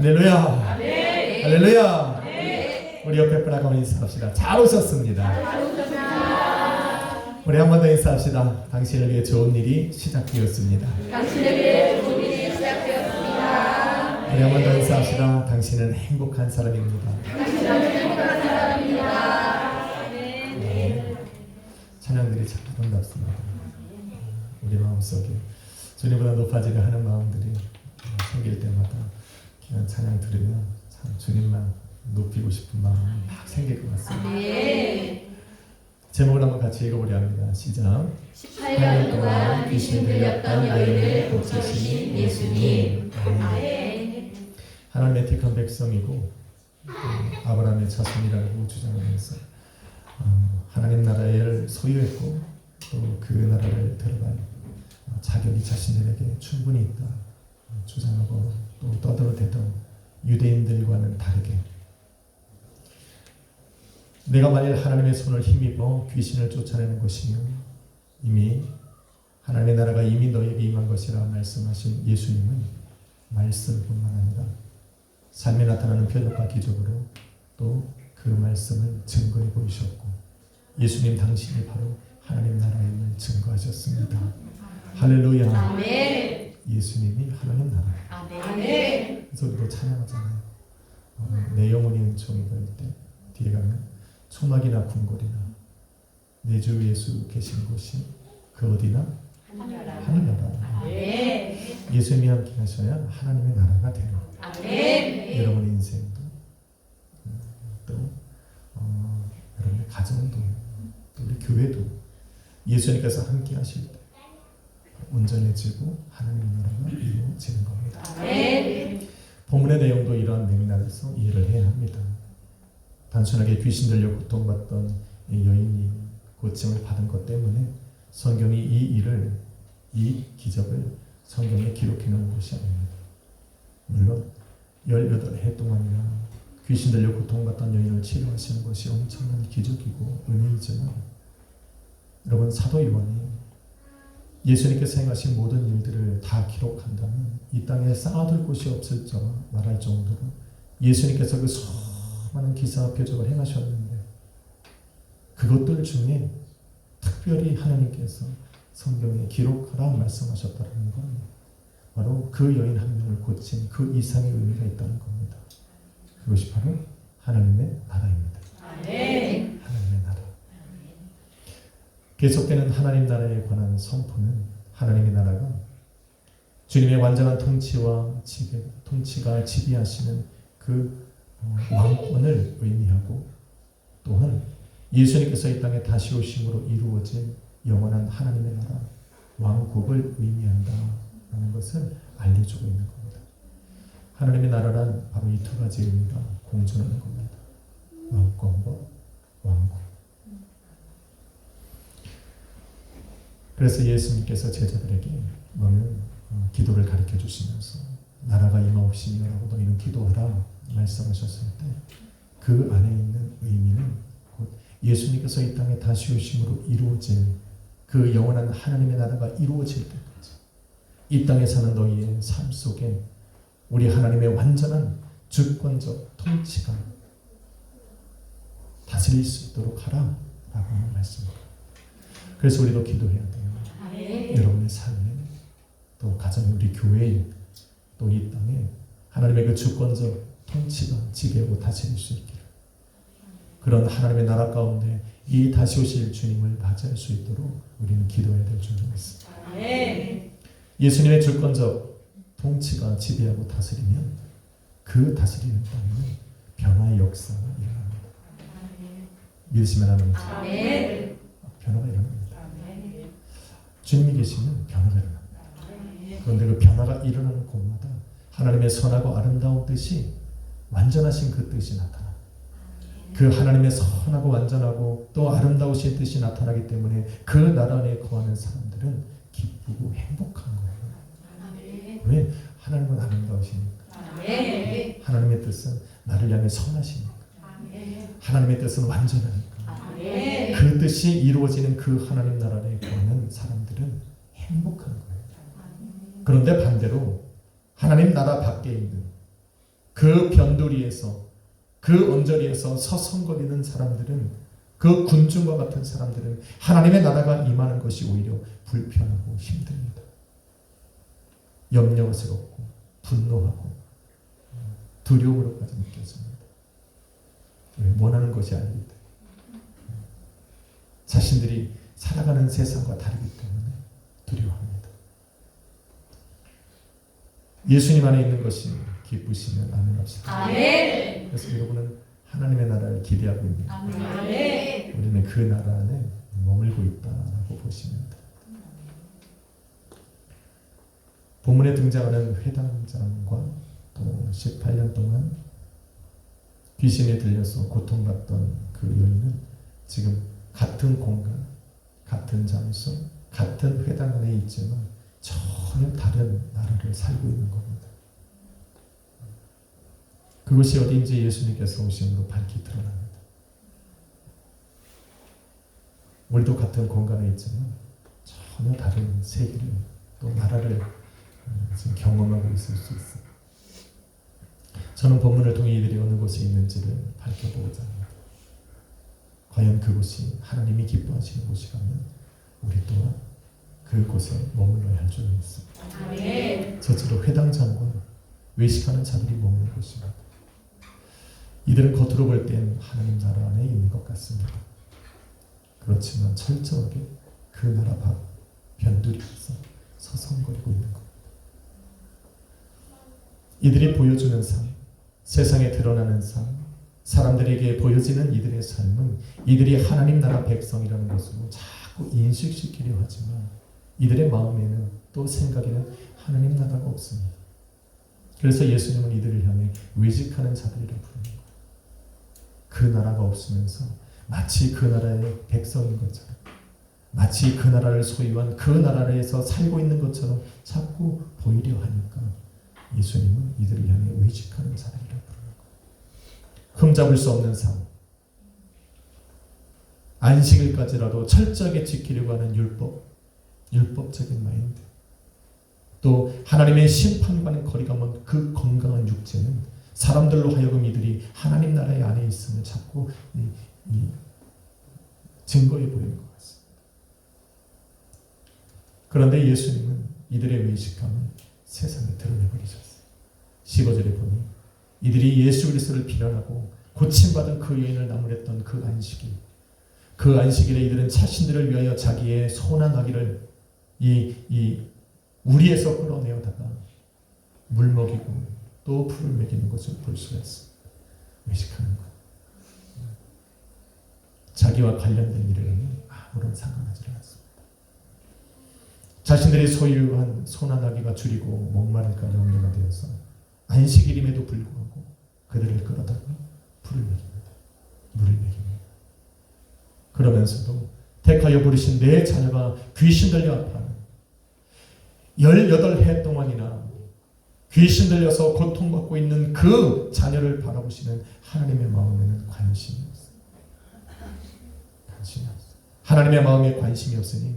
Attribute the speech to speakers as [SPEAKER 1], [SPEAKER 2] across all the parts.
[SPEAKER 1] 할렐루야. 네. 할렐루야. 네. 우리 옆에 분하고 인사합시다. 잘 오셨습니다. 우리 한 번 더 인사합시다. 당신을 위해 좋은 일이 시작되었습니다.
[SPEAKER 2] 당신을 위해 좋은 일이 시작되었습니다.
[SPEAKER 1] 우리 한 번 더 인사합시다. 당신은 행복한 사람입니다.
[SPEAKER 2] 당신은 행복한 사람입니다.
[SPEAKER 1] 네. 찬양들이 참 아름답습니다. 우리 마음속에 주님보다 높아지려 하는 마음들이 생길 때마다 그냥 찬양 들으면 참 주님만 높이고 싶은 마음이 막 생길 것 같습니다.
[SPEAKER 2] 네.
[SPEAKER 1] 제목을 한번 같이 읽어보려 합니다. 시작.
[SPEAKER 2] 18년 동안 귀신 들렸던 여인을 고치신 예수님. 아멘.
[SPEAKER 1] 하나님의 택한 백성이고 아브라함의 자손이라고 주장하면서 하나님 나라를 소유했고 또 그 나라를 들어갈 자격이 자신들에게 충분히 있다 주장하고 또 떠들어대던 유대인들과는 다르게 내가 만일 하나님의 손을 힘입어 귀신을 쫓아내는 것이면 이미 하나님의 나라가 이미 너에게 임한 것이라 말씀하신 예수님은 말씀뿐만 아니라 삶에 나타나는 표적과 기적으로 또 그 말씀을 증거해 보이셨고 예수님 당신이 바로 하나님 나라임을 증거하셨습니다. 할렐루야.
[SPEAKER 2] 아멘.
[SPEAKER 1] 예수님이 하나님 나라.
[SPEAKER 2] 아멘.
[SPEAKER 1] 그래서 우리도 찬양하잖아요. 내 영혼이 은총이 될 때 뒤에 가면 초막이나 궁궐이나 내 주 예수 계신 곳이 그 어디나 하늘나라.
[SPEAKER 2] 아멘.
[SPEAKER 1] 예수님이 함께 하셔야 하나님의 나라가 되는 거예요.
[SPEAKER 2] 아멘.
[SPEAKER 1] 여러분의 인생도 또 여러분의 가정도 또 우리 교회도 예수님께서 함께 하실 때 온전해지고 하나님의 나라가 이루어지는 겁니다.
[SPEAKER 2] 아멘.
[SPEAKER 1] 본문의 내용도 이러한 맥락에서 이해를 해야 합니다. 단순하게 귀신 들려 고통받던 이 여인이 고침을 받은 것 때문에 성경이 이 기적을 성경에 기록해 놓은 것이 아닙니다. 물론 18해 동안이나 귀신 들려 고통받던 여인을 치료하시는 것이 엄청난 기적이고 은혜이지만 여러분 사도 요한이 예수님께서 행하신 모든 일들을 다 기록한다면 이 땅에 쌓아둘 곳이 없을 줄 말할 정도로 예수님께서 그 수많은 기사와 표적을 행하셨는데 그것들 중에 특별히 하나님께서 성경에 기록하라 말씀하셨다는 건 바로 그 여인 한 명을 고친 그 이상의 의미가 있다는 겁니다. 그것이 바로 하나님의 나라입니다.
[SPEAKER 2] 아멘.
[SPEAKER 1] 하나님의 나라. 계속되는 하나님 나라에 관한 선포는 하나님의 나라가 주님의 완전한 통치가 지배하시는 그 왕권을 의미하고 또한 예수님께서 이 땅에 다시 오심으로 이루어진 영원한 하나님의 나라 왕국을 의미한다라는 것을 알려주고 있는 겁니다. 하나님의 나라란 바로 이 두 가지 의미가 공존하는 겁니다. 왕권과 왕국. 그래서 예수님께서 제자들에게 너는 기도를 가르쳐 주시면서 나라가 임하옵시며라고 너희는 기도하라 말씀하셨을 때 그 안에 있는 의미는 곧 예수님께서 이 땅에 다시 오심으로 이루어질 그 영원한 하나님의 나라가 이루어질 때까지 이 땅에 사는 너희의 삶 속에 우리 하나님의 완전한 주권적 통치가 다스릴 수 있도록 하라 라고 하는 말씀입니다. 그래서 우리도 기도해야 돼요.
[SPEAKER 2] 아멘.
[SPEAKER 1] 여러분의 삶에 또 가정 우리 교회에 또 이 땅에 하나님의 그 주권적 통치가 지배하고 다스릴 수 있기를 그런 하나님의 나라 가운데 이 다시 오실 주님을 맞이할 수 있도록 우리는 기도해야 될 줄로 믿습니다.
[SPEAKER 2] 아멘.
[SPEAKER 1] 예수님의 주권적 통치가 지배하고 다스리면 그 다스리는 땅에는 변화의 역사가 일어납니다. 믿으시면 합니다.
[SPEAKER 2] 아멘.
[SPEAKER 1] 변화가 일어납니다. 주님이 계시면 변화가 일어납니다. 그런데 그 변화가 일어나는 곳마다 하나님의 선하고 아름다운 뜻이 완전하신 그 뜻이 나타납니다. 그 하나님의 선하고 완전하고 또 아름다우신 뜻이 나타나기 때문에 그 나라 안에 거하는 사람들은 기쁘고 행복한 거예요. 왜? 하나님은 아름다우시니까. 하나님의 뜻은 나를 향해 선하시니까. 하나님의 뜻은 완전하니까. 그 뜻이 이루어지는 그 하나님 나라에 거하는 사람들은 행복한 거예요. 그런데 반대로 하나님 나라 밖에 있는 그 변두리에서, 그 언저리에서 서성거리는 사람들은, 그 군중과 같은 사람들은 하나님의 나라가 임하는 것이 오히려 불편하고 힘듭니다. 염려스럽고 분노하고 두려움으로까지 느껴집니다. 원하는 것이 아닙니다. 자신들이 살아가는 세상과 다르기 때문에 두려워합니다. 예수님 안에 있는 것이 기쁘시면 아멘합시다.
[SPEAKER 2] 아멘.
[SPEAKER 1] 그래서 여러분은 하나님의 나라를 기대하고 있습니다.
[SPEAKER 2] 아멘.
[SPEAKER 1] 우리는 그 나라 안에 머물고 있다라고 보시면 됩니다. 본문에 등장하는 회당장과 또 18년 동안 귀신에 들려서 고통받던 그 여인은 지금 같은 공간, 같은 장소, 같은 회당 안에 있지만 전혀 다른 나라를 살고 있는 겁니다. 그것이 어디인지 예수님께서 오심으로 밝히 드러납니다. 우리도 같은 공간에 있지만 전혀 다른 세계를 또 나라를 지금 경험하고 있을 수 있습니다. 저는 본문을 통해 이들이 어느 곳에 있는지를 밝혀보고자 합니다. 과연 그곳이 하나님이 기뻐하시는 곳이라면 우리 또한 그곳에 머물러야 할 줄을 믿습니다.
[SPEAKER 2] 아멘.
[SPEAKER 1] 저처럼 회당장과 외식하는 자들이 머무는 곳입니다. 이들은 겉으로 볼 땐 하나님 나라 안에 있는 것 같습니다. 그렇지만 철저하게 그 나라 밖 변두리에서 서성거리고 있는 겁니다. 이들이 보여주는 삶, 세상에 드러나는 삶, 사람들에게 보여지는 이들의 삶은 이들이 하나님 나라 백성이라는 것으로 자꾸 인식시키려 하지만 이들의 마음에는 또 생각에는 하나님 나라가 없습니다. 그래서 예수님은 이들을 향해 외식하는 자들이라 부르는 거예요. 그 나라가 없으면서 마치 그 나라의 백성인 것처럼, 마치 그 나라를 소유한 그 나라에서 살고 있는 것처럼 자꾸 보이려 하니까 예수님은 이들을 향해 외식하는 자들이라 부르는 거예요. 흠잡을 수 없는 삶, 안식일까지라도 철저하게 지키려고 하는 율법적인 마인드, 또 하나님의 심판과는 거리가 먼 그 건강한 육체는 사람들로 하여금 이들이 하나님 나라의 안에 있음을 자꾸 증거해 보이는 것 같습니다. 그런데 예수님은 이들의 외식함을 세상에 드러내버리셨어요. 15절에 보니 이들이 예수 그리스도를 비난하고 고침받은 그 여인을 나무랬던 그 안식일, 그 안식일에 이들은 자신들을 위하여 자기의 소나 나귀를 이 우리에서 끌어내어다가 물 먹이고 또 풀을 먹이는 것을 볼 수가 있습니다. 외식하는 것. 자기와 관련된 일에는 아무런 상관하지 않습니다. 자신들이 소유한 소나 나귀가 줄이고 목마를까 염려가 되어서 안식일임에도 불구하고 그들을 끌어다가 풀을 먹입니다. 물을 먹입니다. 그러면서도 택하여 부르신 내 자녀가 귀신 들려 아파하는 18해 동안이나 귀신 들려서 고통받고 있는 그 자녀를 바라보시는 하나님의 마음에는 관심이 없습니다. 관심이 없어요. 하나님의 마음에 관심이 없으니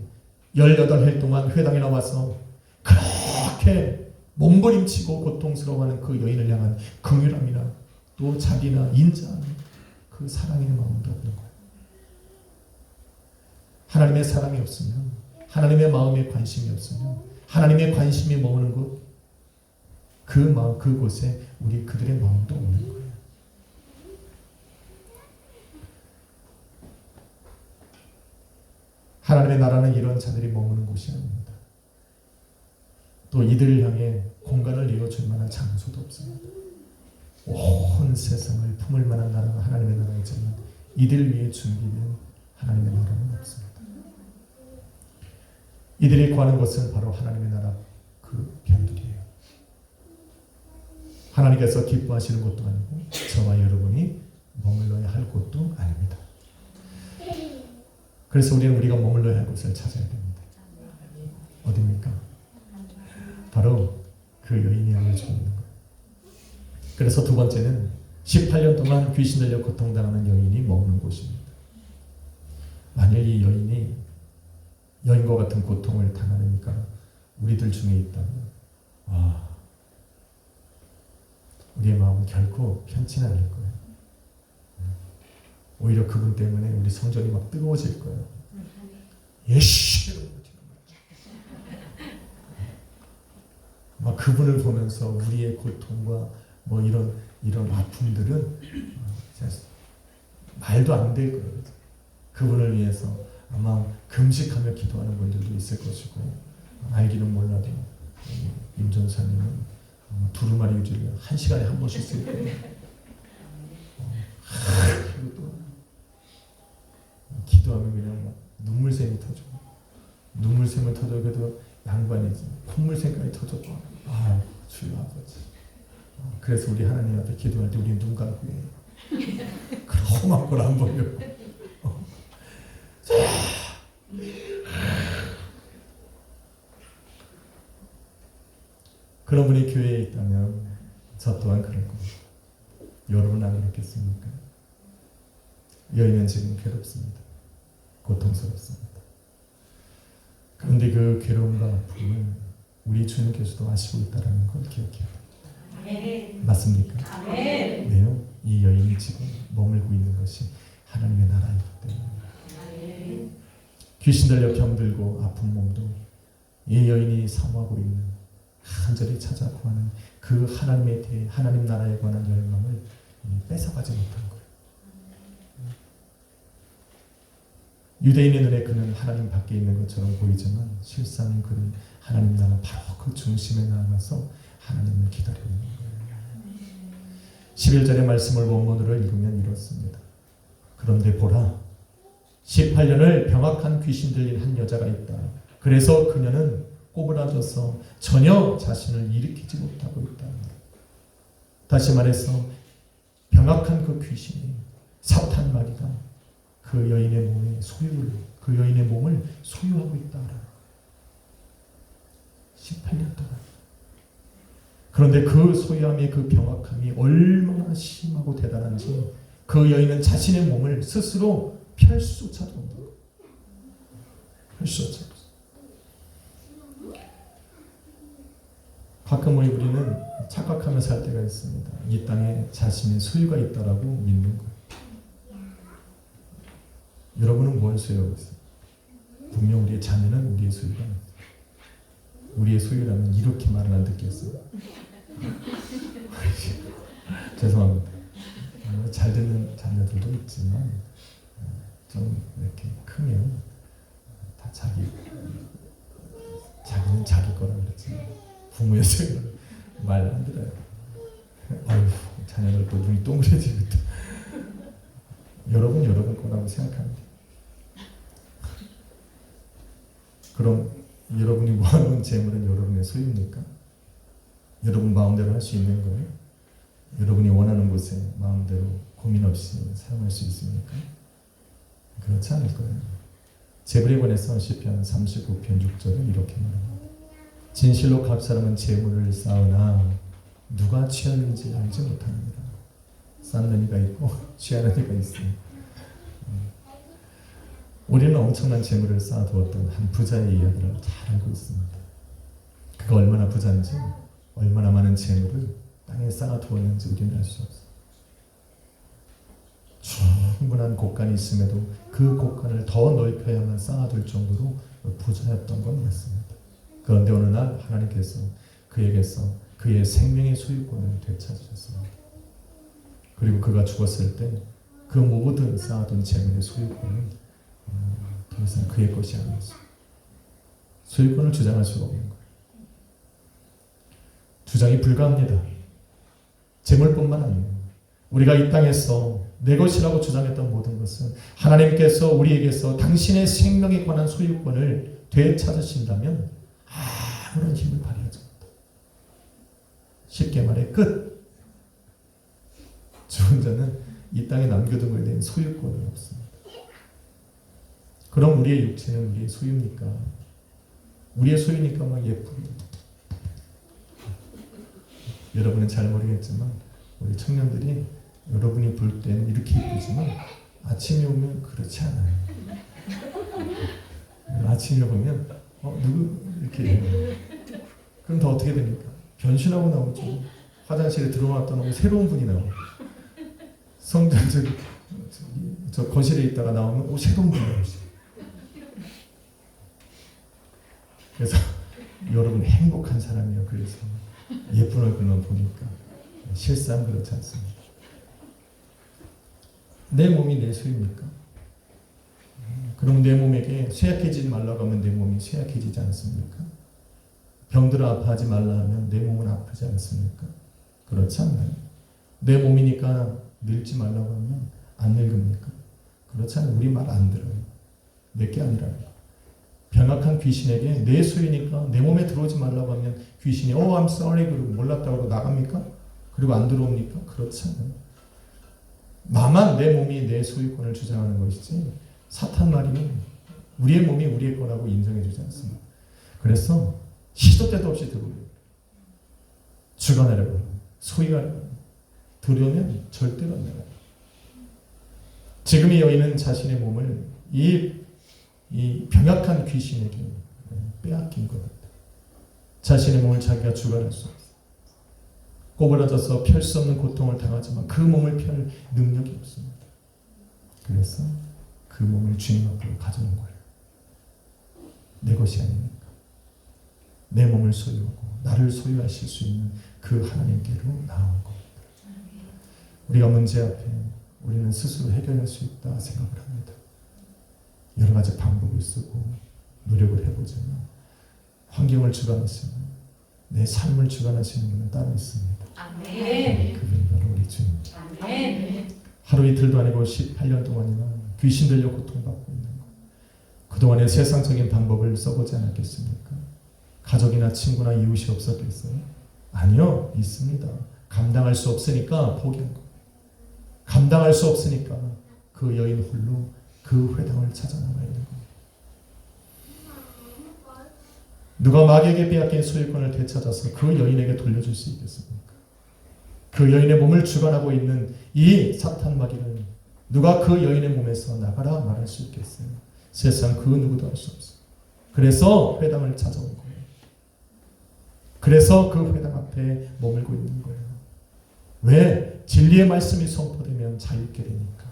[SPEAKER 1] 18해 동안 회당에 나와서 그렇게 몸부림치고 고통스러워하는 그 여인을 향한 긍휼함이나 또 자비나 인자하는 그 사랑의 마음도 없는 거예요. 하나님의 사랑이 없으면, 하나님의 마음에 관심이 없으면, 하나님의 관심이 머무는 곳, 그 마음, 그곳에 우리 그들의 마음도 없는 거예요. 하나님의 나라는 이런 자들이 머무는 곳이 아닙니다. 또 이들을 향해 공간을 내어줄 만한 장소도 없습니다. 온 세상을 품을 만한 나라가 하나님의 나라이지만 이들 위해 준비된 하나님의 나라는 없습니다. 이들이 구하는 것은 바로 하나님의 나라 그 변들이에요. 하나님께서 기뻐하시는 것도 아니고 저와 여러분이 머물러야 할 곳도 아닙니다. 그래서 우리는 우리가 머물러야 할 곳을 찾아야 됩니다. 어디입니까? 바로 그 여인이 알려주고 있는 거예요. 그래서 두 번째는 18년 동안 귀신 들려 고통당하는 여인이 머무는 곳입니다. 만일 이 여인이 여인과 같은 고통을 당하니까 우리들 중에 있다면 우리의 마음은 결코 편치는 않을 거예요. 오히려 그분 때문에 우리 성전이 막 뜨거워질 거예요. 예시! 막 그분을 보면서 우리의 고통과 뭐 이런 아픔들은 진짜 말도 안 될 거예요. 그분을 위해서 아마 금식하며 기도하는 분들도 있을 것이고, 알기는 몰라도 임 전사님은 두루마리 유지를 1시간에 한 번씩 쓸 거예요. 그리고 또 기도하면 그냥 막 눈물샘이 터져. 눈물샘을 터져도 양반이지. 콧물샘까지 터져도 주여 아버지. 그래서 우리 하나님 앞에 기도할 때 우리 눈 감고 해요. 그런 험한 걸 안 보려고. 그런 분이 교회에 있다면 저 또한 그럴 겁니다. 여러분 안 그렇겠습니까? 여인은 지금 괴롭습니다. 고통스럽습니다. 그런데 그 괴로움과 아픔을 우리 주님께서도 아시고 있다는 걸 기억해야 됩니다. 맞습니까? 네요. 이 여인이 지금 머물고 있는 것이 하나님의 나라이기 때문에 귀신 들려 병들고 아픈 몸도 이 여인이 사모하고 있는 간절히 찾아 구하는 그 하나님에 대해 하나님 나라에 관한 열망을 뺏어가지 못한 거예요. 유대인의 눈에 그는 하나님 밖에 있는 것처럼 보이지만 실상 그는 하나님 나라 바로 그 중심에 나아가서 하나님을 기다리고 있는 거예요. 11절의 말씀을 원문으로 읽으면 이렇습니다. 그런데 보라, 18년을 병악한 귀신 들린 한 여자가 있다. 그래서 그녀는 꼬부라져서 전혀 자신을 일으키지 못하고 있다. 다시 말해서 병악한 그 귀신이 사탄 마귀가 그 여인의 몸을 소유하고 있다. 18년 동안. 그런데 그 소유함의 그 병악함이 얼마나 심하고 대단한지 그 여인은 자신의 몸을 스스로 펼 수조차도 없는 거예요. 펼 수조차도. 가끔 우리는 착각하며 살 때가 있습니다. 이 땅에 자신의 소유가 있다라고 믿는 거예요. 여러분은 뭘 소유하고 있어요? 분명 우리의 자녀는 우리의 소유가 아니에요. 우리의 소유라면 이렇게 말을 안 듣겠어요. 죄송합니다. 잘 듣는 자녀들도 있지만 좀 이렇게 크면 다 자기는 자기 거라 그러지 부모의 소유를 말 안 들어요. 아유, 자녀들 또 눈이 동그래지겠다. 여러분 거라고 생각합니다. 그럼 여러분이 모아놓은 재물은 여러분의 소유입니까? 여러분 마음대로 할 수 있는 거예요? 여러분이 원하는 곳에 마음대로 고민 없이 사용할 수 있습니까? 그렇지 않을 거예요. 재물에 관해서 시편 39편 6절은 이렇게 말합니다. 진실로 각 사람은 재물을 쌓으나 누가 취하는지 알지 못합니다. 쌓는 이가 있고 취하는 이가 있습니다. 우리는 엄청난 재물을 쌓아두었던 한 부자의 이야기를 잘 알고 있습니다. 그가 얼마나 부자인지, 얼마나 많은 재물을 땅에 쌓아두었는지 우리는 알 수 없어요. 충분한 곳간이 있음에도 그 곳간을 더 넓혀야만 쌓아둘 정도로 부자였던 건 맞습니다. 그런데 어느 날 하나님께서 그에게서 그의 생명의 소유권을 되찾으셨습니다. 그리고 그가 죽었을 때 그 모든 쌓아둔 재물의 소유권은 더 이상 그의 것이 아니었어요. 소유권을 주장할 수가 없는 거예요. 주장이 불가합니다. 재물뿐만 아니에요. 우리가 이 땅에서 내 것이라고 주장했던 모든 것은 하나님께서 우리에게서 당신의 생명에 관한 소유권을 되찾으신다면 아무런 힘을 발휘하지 못합니다. 쉽게 말해 끝. 죽은 자는 이 땅에 남겨둔 것에 대한 소유권이 없습니다. 그럼 우리의 육체는 우리의 소유입니까? 우리의 소유니까 막 예쁘게. 여러분은 잘 모르겠지만 우리 청년들이 여러분이 볼 때는 이렇게 예쁘지만 아침에 오면 그렇지 않아요. 아침에 보면 누구 이렇게 그럼 더 어떻게 됩니까? 변신하고 나오죠. 화장실에 들어왔던 새로운 분이 나와요. 성전 저 거실에 있다가 나오면 새로운 분이 나오시죠. 그래서 여러분 행복한 사람이에요. 그래서 예쁜 얼굴만 보니까 실상 그렇지 않습니다. 내 몸이 내 소유입니까? 그럼 내 몸에게 쇠약해지지 말라고 하면 내 몸이 쇠약해지지 않습니까? 병들어 아파하지 말라 하면 내 몸은 아프지 않습니까? 그렇지 않나요? 내 몸이니까 늙지 말라고 하면 안 늙습니까? 그렇지 않아요. 우리 말 안 들어요. 내게 아니라요. 병약한 귀신에게 내 소유니까 내 몸에 들어오지 말라고 하면 귀신이 I'm sorry 그러고 몰랐다고 나갑니까? 그리고 안 들어옵니까? 그렇지 않아요. 나만 내 몸이 내 소유권을 주장하는 것이지 사탄 말이는 우리의 몸이 우리의 거라고 인정해 주지 않습니다. 그래서 시도 때도 없이 들어오려고 주관하려고 소유하려고 들어오면 절대로 안 나가요. 지금 이 여인은 자신의 몸을 이 병약한 귀신에게 빼앗긴 것 같아요. 자신의 몸을 자기가 주관할 수 없어요. 꼬부라져서 펼 수 없는 고통을 당하지만 그 몸을 펼 능력이 없습니다. 그래서 그 몸을 주님 앞으로 가져온 거예요. 내 것이 아니니까. 내 몸을 소유하고 나를 소유하실 수 있는 그 하나님께로 나온 겁니다. 우리가 문제 앞에 우리는 스스로 해결할 수 있다 생각을 합니다. 여러 가지 방법을 쓰고 노력을 해보지만 환경을 주관하시는 내 삶을 주관하시는 분은 따로 있습니다.
[SPEAKER 2] 아멘.
[SPEAKER 1] 그분이 바로 우리 주님입니다.
[SPEAKER 2] 아멘.
[SPEAKER 1] 하루 이틀도 아니고 18년 동안이나 귀신 들려 고통받고 있는 것. 그동안에 세상적인 방법을 써보지 않았겠습니까? 가족이나 친구나 이웃이 없었겠어요? 아니요. 있습니다. 감당할 수 없으니까 포기한 겁니다. 감당할 수 없으니까 그 여인 홀로 그 회당을 찾아 나가야 되는 겁니다. 누가 마귀에게 빼앗긴 소유권을 되찾아서 그 여인에게 돌려줄 수 있겠습니까? 그 여인의 몸을 주관하고 있는 이 사탄 마귀를 누가 그 여인의 몸에서 나가라 말할 수 있겠어요? 세상 그 누구도 할 수 없어요. 그래서 회당을 찾아온 거예요. 그래서 그 회당 앞에 머물고 있는 거예요. 왜? 진리의 말씀이 선포되면 자유케 되니까.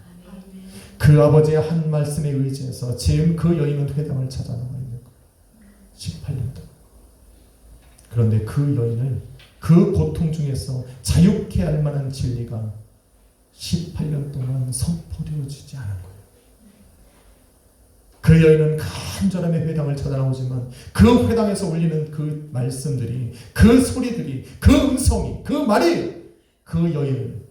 [SPEAKER 1] 그 아버지의 한 말씀에 의지해서 지금 그 여인은 회당을 찾아 나가 있는 거예요. 18년 동안. 그런데 그 여인을 그 고통 중에서 자유케 할 만한 진리가 18년 동안 선포되어지지 않은 거예요. 그 여인은 간절함의 회당을 찾아 나오지만 그 회당에서 울리는 그 말씀들이, 그 소리들이, 그 음성이, 그 말이 그 여인을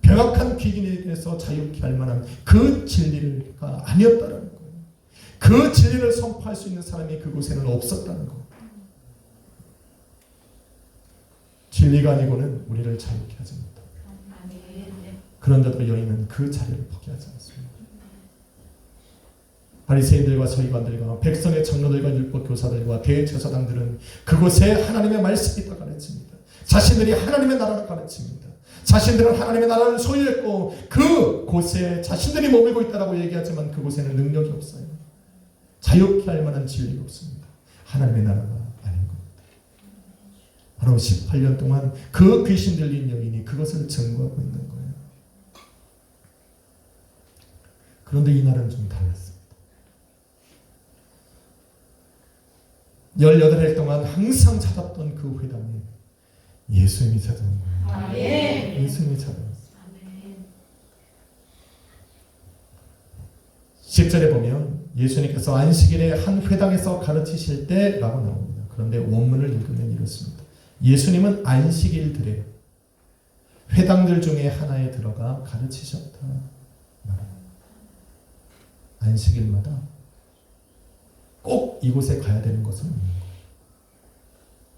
[SPEAKER 1] 병약한 귀신에 대해서 자유케 할 만한 그 진리가 아니었다는 거예요. 그 진리를 선포할 수 있는 사람이 그곳에는 없었다는 거예요. 진리가 아니고는 우리를 자유케 하지 못합니다. 그런데도 여인은 그 자리를 포기하지 않습니다. 바리새인들과 서기관들과 백성의 장로들과 율법 교사들과 대제사장들은 그곳에 하나님의 말씀이 있다 가르칩니다. 자신들이 하나님의 나라를 가르칩니다. 자신들은 하나님의 나라를 소유했고 그곳에 자신들이 머물고 있다고 얘기하지만 그곳에는 능력이 없어요. 자유케 할 만한 진리가 없습니다. 하나님의 나라가 아닌 겁니다. 바로 18년 동안 그 귀신 들린 여인이 그것을 증거하고 있는 거예요. 그런데 이날은 좀 달랐습니다. 18일 동안 항상 찾았던 그 회당에 예수님이 찾아온 거예요.
[SPEAKER 2] 아멘.
[SPEAKER 1] 예수님이 찾아왔어요. 10절에 보면 예수님께서 안식일에 한 회당에서 가르치실 때라고 나옵니다. 그런데 원문을 읽으면 이렇습니다. 예수님은 안식일들에 회당들 중에 하나에 들어가 가르치셨다. 안식일마다 꼭 이곳에 가야 되는 것은 없는 거예요.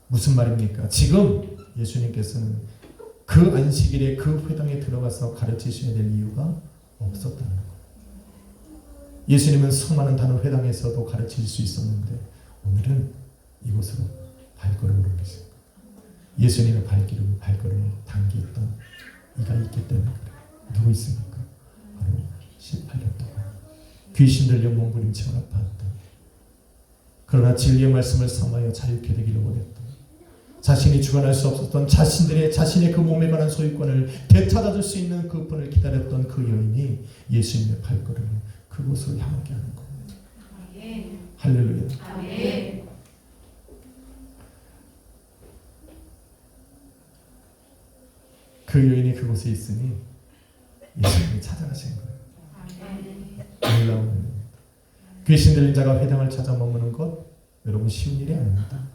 [SPEAKER 1] 무슨 말입니까? 지금 예수님께서는 그 안식일에 그 회당에 들어가서 가르치셔야 될 이유가 없었다는 거예요. 예수님은 수많은 다른 회당에서도 가르칠 수 있었는데 오늘은 이곳으로 발걸음을 옮기신 거예요. 예수님의 발걸음을 당겼던 이가 있기 때문에 그래요. 누구 있습니까? 바로 18년 동안 귀신 들려 몸부림치고 아파했던, 그러나 진리의 말씀을 삼하여 자유케 되기를 원했던, 자신이 주관할 수 없었던 자신의 그 몸에 관한 소유권을 되찾아줄 수 있는 그 분을 기다렸던 그 여인이 예수님의 발걸음을 그곳으로 향하게 하는 겁니다. 할렐루야. 그 여인이 그곳에 있으니 예수님이 찾아가신 거예요. 놀라운 귀신 들린 자가 회당을 찾아 머무는 것 여러분 쉬운 일이 아닙니다.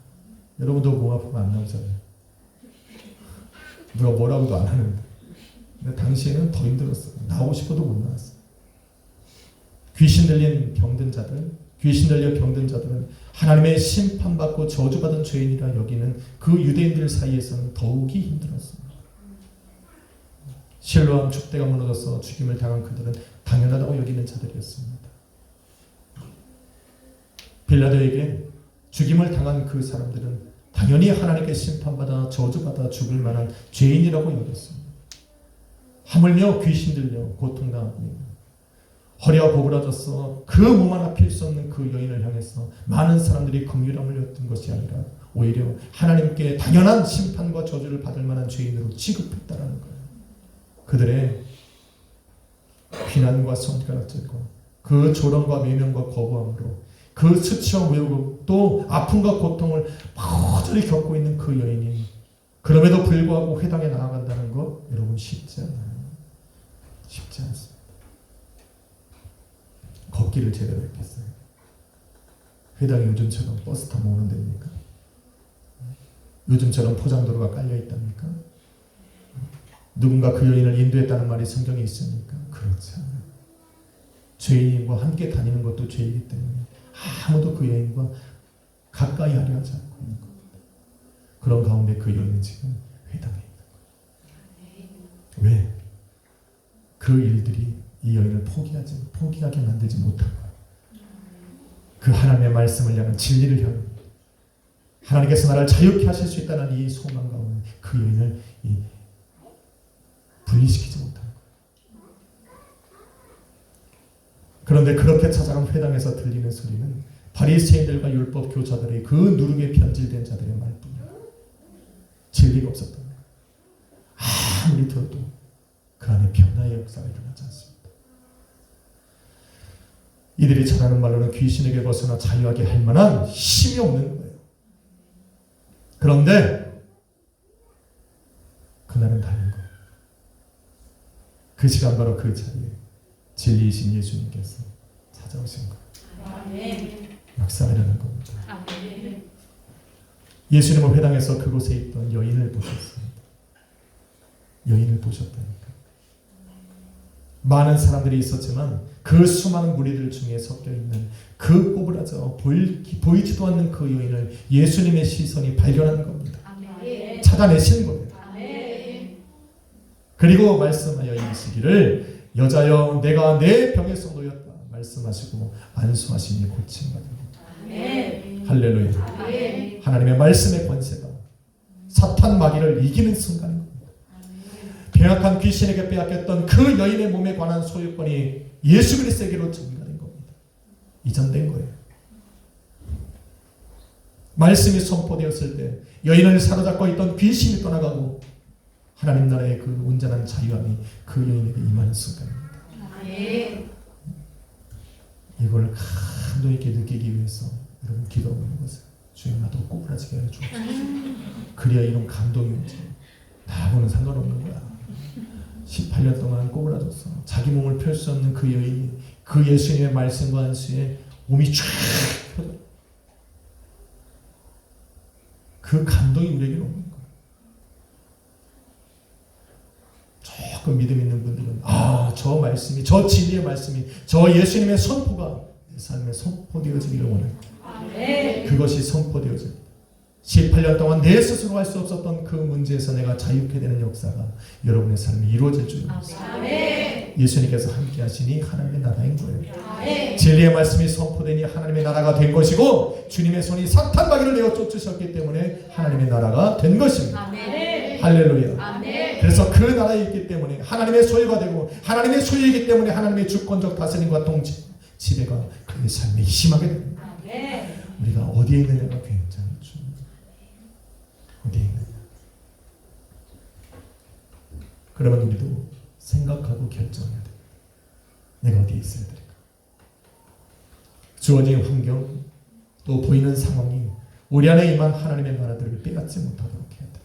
[SPEAKER 1] 여러분도 몸 아프면 안 나오잖아요. 누가 뭐라고도 안 하는데. 근데 당시에는 더 힘들었어요. 나오고 싶어도 못 나왔어요. 귀신 들려 병든 자들은 하나님의 심판받고 저주받은 죄인이라 여기는 그 유대인들 사이에서는 더욱이 힘들었습니다. 실로암 촛대가 무너져서 죽임을 당한 그들은 당연하다고 여기는 자들이었습니다. 빌라도에게 죽임을 당한 그 사람들은 당연히 하나님께 심판받아 저주받아 죽을 만한 죄인이라고 여겼습니다. 하물며 귀신 들려 고통당하고 허리가 고부라져서 그 몸 하나 필 수 없는 그 여인을 향해서 많은 사람들이 긍휼함을 였던 것이 아니라 오히려 하나님께 당연한 심판과 저주를 받을 만한 죄인으로 취급했다라는 거예요. 그들의 비난과 손가락질과 그 조롱과 매명과 거부함으로 그 수치와 모욕 또 아픔과 고통을 모조리 겪고 있는 그 여인이 그럼에도 불구하고 회당에 나아간다는 것 여러분 쉽지 않아요. 쉽지 않습니다. 걷기를 제대로 했겠어요. 회당이 요즘처럼 버스 타고 오는 데입니까? 요즘처럼 포장도로가 깔려 있답니까? 누군가 그 여인을 인도했다는 말이 성경에 있습니까? 그렇지 않아요. 죄인과 함께 다니는 것도 죄이기 때문에 아무도 그 여인과 가까이 하려 하지 않고 있는 겁니다. 그런 가운데 그 여인은 지금 회당에 있는 거예요. 왜? 그 일들이 이 여인을 포기하게 만들지 못한 거예요. 그 하나님의 말씀을 향한 진리를 향한 하나님께서 나를 자유케 하실 수 있다는 이 소망 가운데 그 여인을 분리시키지 못한 거예요. 그런데 그렇게 찾아간 회당에서 들리는 소리는 바리새인들과 율법 교사들의 그 누룩에 변질된 자들의 말뿐이에요. 진리가 없었던 거예요. 아무리 들어도 그 안에 변화의 역사가 일어나지 않습니다. 이들이 전하는 말로는 귀신에게 벗어나 자유하게 할 만한 힘이 없는 거예요. 그런데 그날은 다른 거예요. 그 시간 바로 그 자리에 진리이신 예수님께서 찾아오신 거예요. 역사가 일어난 겁니다. 예수님은 회당에서 그곳에 있던 여인을 보셨습니다. 여인을 보셨다니까. 많은 사람들이 있었지만 그 수많은 무리들 중에 섞여있는 그 꼬부라져 보이지도 않는 그 여인을 예수님의 시선이 발견하는 겁니다. 찾아내시는 거예요. 그리고 말씀하여 이르시기를 여자여 내가 내 병에서 놓였다 말씀하시고 안수하시니 고침받으니 할렐루야. 하나님의 말씀의 권세가 사탄 마귀를 이기는 순간인 겁니다. 병약한 귀신에게 빼앗겼던 그 여인의 몸에 관한 소유권이 예수 그리스도에게로 전가된 겁니다. 이전된 거예요. 말씀이 선포되었을 때 여인을 사로잡고 있던 귀신이 떠나가고 하나님 나라의 그 온전한 자유함이 그 여인에게 임하는 순간입니다. 이걸 감도 있게 느끼기 위해서 여러분 기도하는 것을 주여 나도 꼬부라지게 하여 주옵소서. 그래야 이런 감동이 오지. 나하고는 상관없는 거야. 18년 동안 꼬부라졌어. 자기 몸을 펼 수 없는 그 여인이 그 예수님의 말씀과 안수에 몸이 쫙 펴져. 그 감동이 우리에게 오는 거야. 조금 믿음 있는 분들은 저 말씀이, 저 진리의 말씀이, 저 예수님의 선포가 내 삶에 선포되어지기를 원해요. 그것이 선포되어집니다. 18년 동안 내 스스로 할 수 없었던 그 문제에서 내가 자유케 되는 역사가 여러분의 삶에 이루어질 줄 믿습니다. 예수님께서 함께 하시니 하나님의 나라인 거예요. 진리의 말씀이 선포되니 하나님의 나라가 된 것이고 주님의 손이 사탄 마귀를 내어 쫓으셨기 때문에 하나님의 나라가 된 것입니다. 할렐루야. 그래서 그 나라에 있기 때문에 하나님의 소유가 되고 하나님의 소유이기 때문에 하나님의 주권적 다스림과 통치 지배가 그의 삶에 심하게 됩니다. 우리가 어디에 있느냐가 굉장히 중요합니다. 어디에 있느냐? 그러면 우리도 생각하고 결정해야 돼. 내가 어디에 있어야 될까? 주어진 환경 또 보이는 상황이 우리 안에 임한 하나님의 나라들을 빼앗지 못하도록 해야 돼.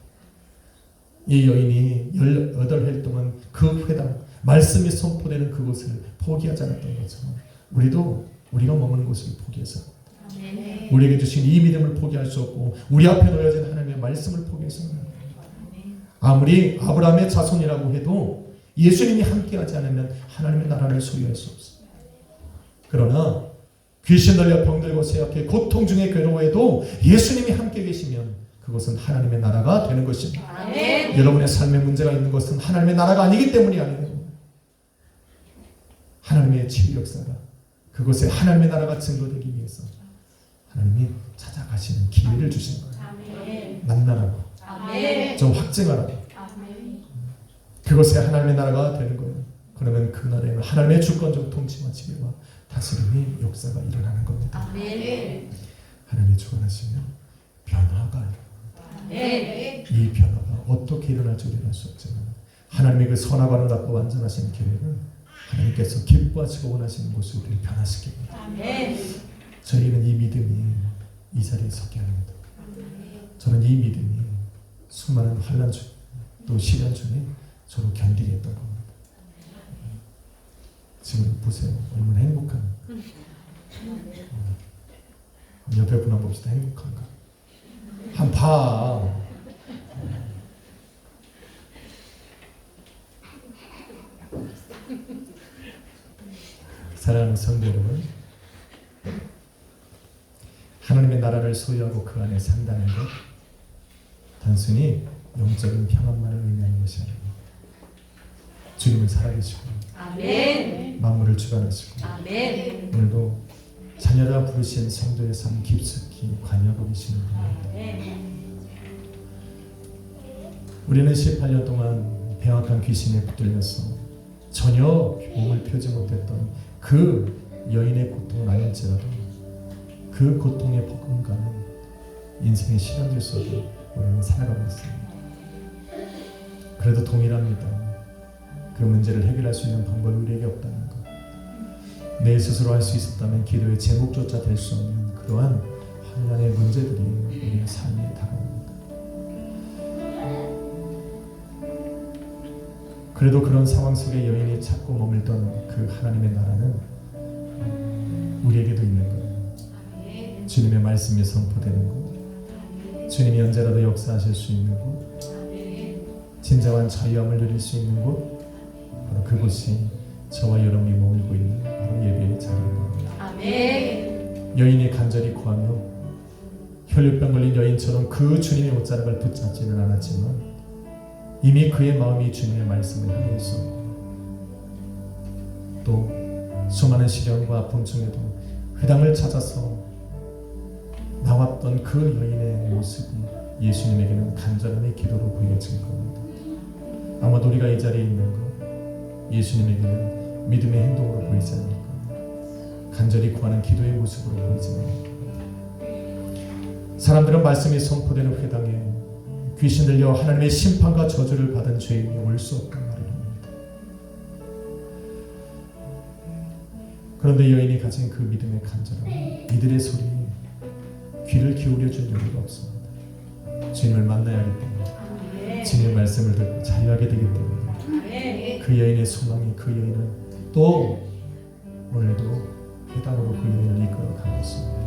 [SPEAKER 1] 이 여인이 18해 동안 그 회당 말씀이 선포되는 그곳을 포기하지 않았던 것처럼 우리가 머무는 곳을 포기해서 우리에게 주신 이 믿음을 포기할 수 없고 우리 앞에 놓여진 하나님의 말씀을 포기해서는 아무리 아브라함의 자손이라고 해도 예수님이 함께하지 않으면 하나님의 나라를 소유할 수 없어요. 그러나 귀신 들려 병들고 쇠약해 고통 중에 괴로워해도 예수님이 함께 계시면 그것은 하나님의 나라가 되는 것입니다.
[SPEAKER 2] 아멘.
[SPEAKER 1] 여러분의 삶에 문제가 있는 것은 하나님의 나라가 아니기 때문이 아니에요. 하나님의 치유 역사가 그곳에 하나님의 나라가 증거되기 위해서 하나님이 찾아가시는 기회를 주신 거예요.
[SPEAKER 2] 아멘.
[SPEAKER 1] 만나라고,
[SPEAKER 2] 아멘.
[SPEAKER 1] 좀 확증하라고.
[SPEAKER 2] 아멘.
[SPEAKER 1] 그것에 하나님의 나라가 되는 거예요. 그러면 그 나라에는 하나님의 주권적 통치와 지배와 다스림의 역사가 일어나는 겁니다.
[SPEAKER 2] 아멘.
[SPEAKER 1] 하나님이 주관하시면 변화가 일어납니다.
[SPEAKER 2] 아멘.
[SPEAKER 1] 이 변화가 어떻게 일어날지 우리는 알 수 없지만 하나님의 그 선하고 아름답고 완전하신 계획은 하나님께서 기뻐하시고 원하시는 곳을 우리를 변화시킵니다.
[SPEAKER 2] 아멘.
[SPEAKER 1] 저희는 이 믿음이 이 자리에 서게 합니다. 저는 이 믿음이 수많은 환난 중 또 시련 중에 저로 견디게 했던 겁니다. 지금 보세요. 얼마나 행복한. 옆에 분 한번 봅시다. 행복한가? 한 봐. 사랑하는 성도 여러분, 하나님의 나라를 소유하고 그 안에 산다는 것 단순히 영적인 평안만을 의미하는 것이 아닙니다. 주님은 살아계시고
[SPEAKER 2] 아멘.
[SPEAKER 1] 만물을 주관하시고
[SPEAKER 2] 아멘.
[SPEAKER 1] 오늘도 자녀라 부르신 성도의 삶 깊숙이 관여하고 계시는 분입니다.
[SPEAKER 2] 아멘.
[SPEAKER 1] 우리는 18년 동안 병악한 귀신에 붙들려서 전혀 몸을 펴지 못했던 그 여인의 고통을 알지라도 그 고통에 버금가는 인생의 시련들 속에 우리는 살아가고 있습니다. 그래도 동일합니다. 그 문제를 해결할 수 있는 방법이 우리에게 없다는 것. 내 스스로 할 수 있었다면 기도의 제목조차 될 수 없는 그러한 환난의 문제들이 우리의 삶에 다가옵니다. 그래도 그런 상황 속에 여인이 찾고 머물던 그 하나님의 나라는 우리에게도 있는 거예요. 주님의 말씀이 선포되는 곳, 주님이 언제라도 역사하실 수 있는 곳, 진정한 자유함을 누릴 수 있는 곳, 바로 그곳이 저와 여러분이 머물고 있는 바로 예배의 자리인 겁니다.
[SPEAKER 2] 아멘.
[SPEAKER 1] 여인이 간절히 구하며 혈류병 걸린 여인처럼 그 주님의 옷자락을 붙잡지는 않았지만 이미 그의 마음이 주님의 말씀을 향해 있었고 또 수많은 시련과 아픔 중에도 회당을 찾아서 나왔던 그 여인의 모습이 예수님에게는 간절함의 기도로 보여진 겁니다. 아마도 우리가 이 자리에 있는 것 예수님에게는 믿음의 행동으로 보이지 않을까, 간절히 구하는 기도의 모습으로 보이지 않을까. 사람들은 말씀이 선포되는 회당에 귀신 들려 하나님의 심판과 저주를 받은 죄인이 올 수 없단 말을 합니다. 그런데 여인이 가진 그 믿음의 간절함, 이들의 소리에 귀를 기울여 준 여유가 없습니다. 주님을 만나야 하기 때문에, 주님의 말씀을 듣고 자유하게 되기 때문에 그 여인의 소망이, 그 여인은 또 오늘도 회당으로 그 여인을 이끌어가고 있습니다.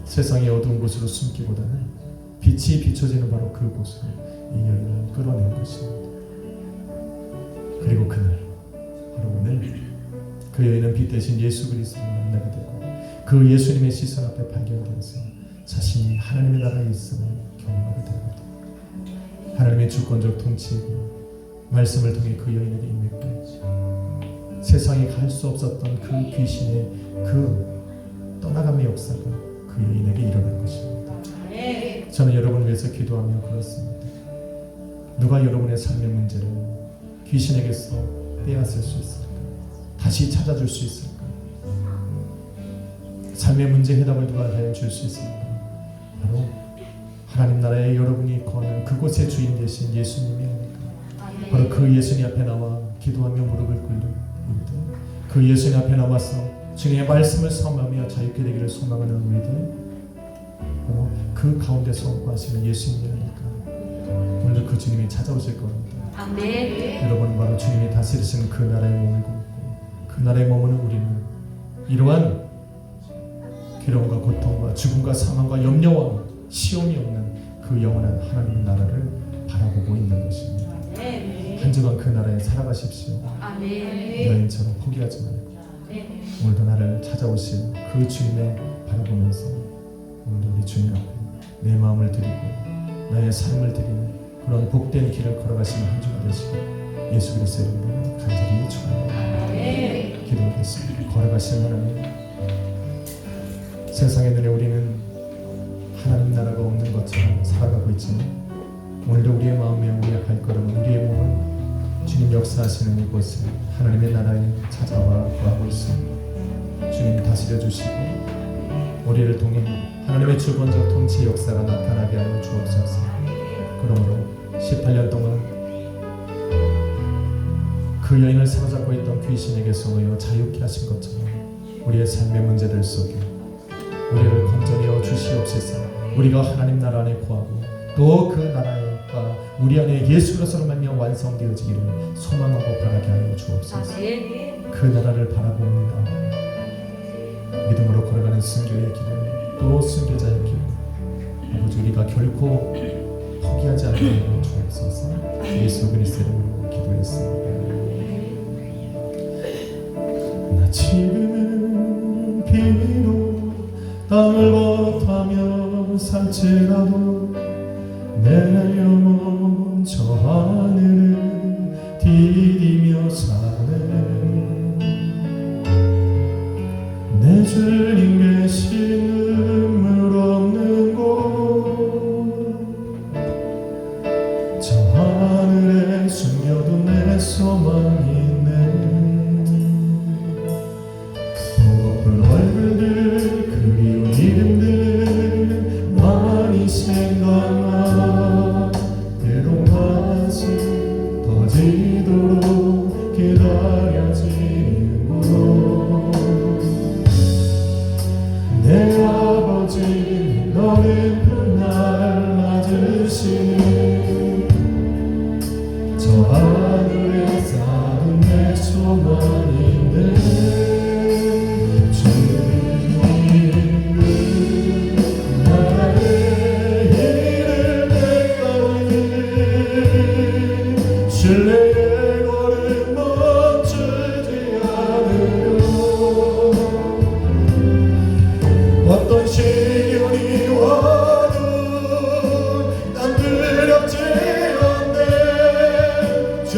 [SPEAKER 1] 세상의 어두운 곳으로 숨기보다는 빛이 비춰지는 바로 그곳으로 이 여인을 끌어낸 것입니다. 그리고 그날, 바로 오늘 그 여인은 빛 대신 예수 그리스도를 만나게 되고 그 예수님의 시선 앞에 발견되어서 자신이 하나님의 나라에 있음을 경험하게 됩니다. 하나님의 주권적 통치이고 말씀을 통해 그 여인에게 임했고 세상에 갈 수 없었던 그 귀신의 그 떠나감의 역사가 그 여인에게 일어난 것입니다. 저는 여러분을 위해서 기도하며 그렇습니다. 누가 여러분의 삶의 문제를 귀신에게서 빼앗을 수 있을까? 다시 찾아줄 수 있을까? 삶의 문제 해답을 누가 과연 줄 수 있을까? 바로 하나님 나라에 여러분이 거하는 그곳의 주인 되신 예수님이 아닐까. 바로 그 예수님 앞에 나와 기도하며 무릎을 꿇는 우리들, 그 예수님 앞에 나와서 주님의 말씀을 섬하며 자유케 되기를 소망하는 우리들, 바로 그 가운데 선포하시는 예수님이 아닐까. 오늘 그 주님이 찾아오실 겁니다.
[SPEAKER 2] 아멘.
[SPEAKER 1] 여러분, 바로 주님이 다스리시는 그 나라에 몸을 굽고 그 나라에 머무는 우리는 이러한 괴로움과 고통과 죽음과 사망과 염려와 시험이 없는 그 영원한 하나님의 나라를 바라보고 있는 것입니다. 한 주간 그 나라에 살아가십시오.
[SPEAKER 2] 아멘.
[SPEAKER 1] 여인처럼 포기하지 말고 오늘도 나를 찾아오실 그 주님을 바라보면서 오늘도 우리 주님 앞에 내 마음을 드리고 나의 삶을 드리는 그런 복된 길을 걸어가시는 한 주가 되시고 예수 그리스도의 이름으로 간절히 축원합니다. 기도하겠습니다. 걸어가시는 하나님, 세상의 눈에 우리는 하나님 나라가 없는 것처럼 살아가고 있지만 오늘도 우리의 마음에 우리의 발걸음은 우리의 몸은 주님 역사하시는 이곳에 하나님의 나라에 찾아와 구하고 있습니다. 주님 다스려 주시고 우리를 통해 하나님의 주권적 통치 역사가 나타나게 하여 주옵소서. 그러므로 18년 동안 그 여인을 사로잡고 있던 귀신에게서 자유케 하신 것처럼 우리의 삶의 문제들 속에 우리를 건져내어 주시옵소서. 우리가 하나님 나라 안에 구하고 또 그 나라가 우리 안에 예수 그리스도로 말미암아 완성되어지기를 소망하고 바라게 하여 주옵소서. 그 나라를 바라봅니다. 믿음으로 걸어가는 순교의 길을 또 순교자의 길, 아버지 우리가 결코 포기하지 않게 하여 주옵소서. 예수 그리스도 이름으로 기도했습니다. 나 지금은 비록 땅을 버타며 살지라도 내 영혼 저 하늘을 디디며 사네. 내 주님 계신 눈물 없는 곳, 저 하늘에 숨겨도 내 소망이 있네. 보고픈 얼굴들 그리운 이름들 많이 생각나. 때론 가슴 터지도록 기다려지는 곳, 내 아버지 너는 그날 맞으시는 저 하늘에 쌓은 내 소망인데 주님 그 나라에 이를 때까지 신뢰의 걸음 멈추지 않으려. 어떤 시련이 와도 난 두렵지 않네. 주